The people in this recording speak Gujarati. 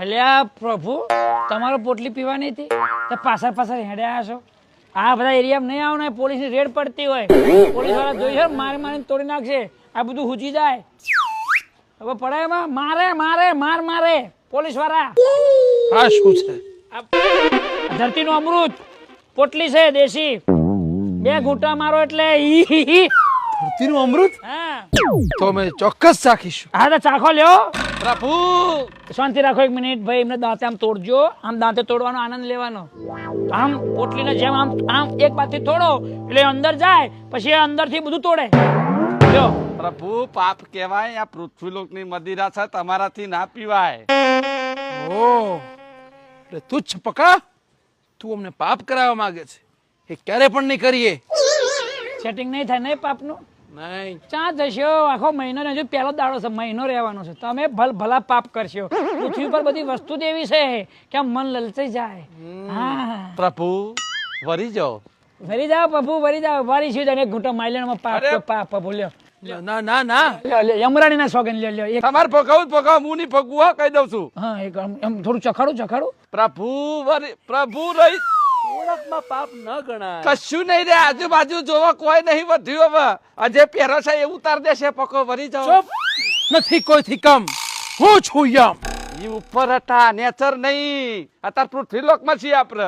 અલ્યા પ્રભુ તમારો પોટલી પીવાની હતી તો પાછળ પાછળ હેડ્યા છો આ બધા એરિયામાં નહીં આવો ને પોલીસની રેડ પડતી હોય પોલીસ વાળા જોઈ છે મારી મારીને તોડી નાખશે આ બધું હુજી જાય હવે પડે એમાં મારે મારે માર મારે પોલીસ વાળા આ શું છે ધરતીનું અમૃત પોટલી છે દેશી 2 ઘૂંટા મારો એટલે ધરતીનું અમૃત હા તો અમે ચોક્કસ ચાખીશું હા તો ચાખો લ્યો પ્રભુ શાંતિ રાખો 1 મિનિટ ભાઈ એમને દાંતે આમ તોડજો આમ દાંતે તોડવાનો આનંદ લેવાનો આમ પોટલીને જેમ આમ આમ એક બાજુથી તોડો એટલે અંદર જાય પછી અંદરથી બધું તોડે લ્યો પ્રભુ પાપ કહેવાય આ પૃથ્વીલોકની મદિરા છે તમારાથી ના પીવાય ઓ એટલે તુચ્છ પકા તું અમને પાપ કરાવવા માંગે છે એ ક્યારે પણ નહીં કરીએ સેટિંગ નહીં થાય નહીં પાપનું નહીં ચા જશો આખો મહિનો ને હજુ પહેલો દાડો છે મહિનો રહેવાનો છે તમે ભલા પાપ કરશો પૃથ્વી પર બધી વસ્તુ જ એવી છે કે આમ મન લલચાઈ જાય હા પ્રભુ વરી જાઓ ભરી જાઓ પ્રભુ ભરી જાઓ વારી છું એક ઘૂંટો માઇલેન્ડમાં પાપ પ્રભુ લ્યો ના ના ના યમરાણી ના સોગન લ્યો એક તમારે ભગાવું હું નહીં ભગવું હા કહી દઉં છું હા એક એમ થોડું ચખાડું પ્રભુ વરી પ્રભુ રહી ઓળખમાં પાપ ન ગણાય કશું નહીં રે આજુબાજુ જોવા કોઈ નહીં વધ્યું હવે અજે પહેરો છે એ ઉતાર દેશે પકો વરી જાઓ ચૂપ નથી કોઈથી કમ હું છું યમ ઈ ઉપર હતા નેચર નહીં અત્યારે પૃથ્વીલોકમાં છીએ આપણે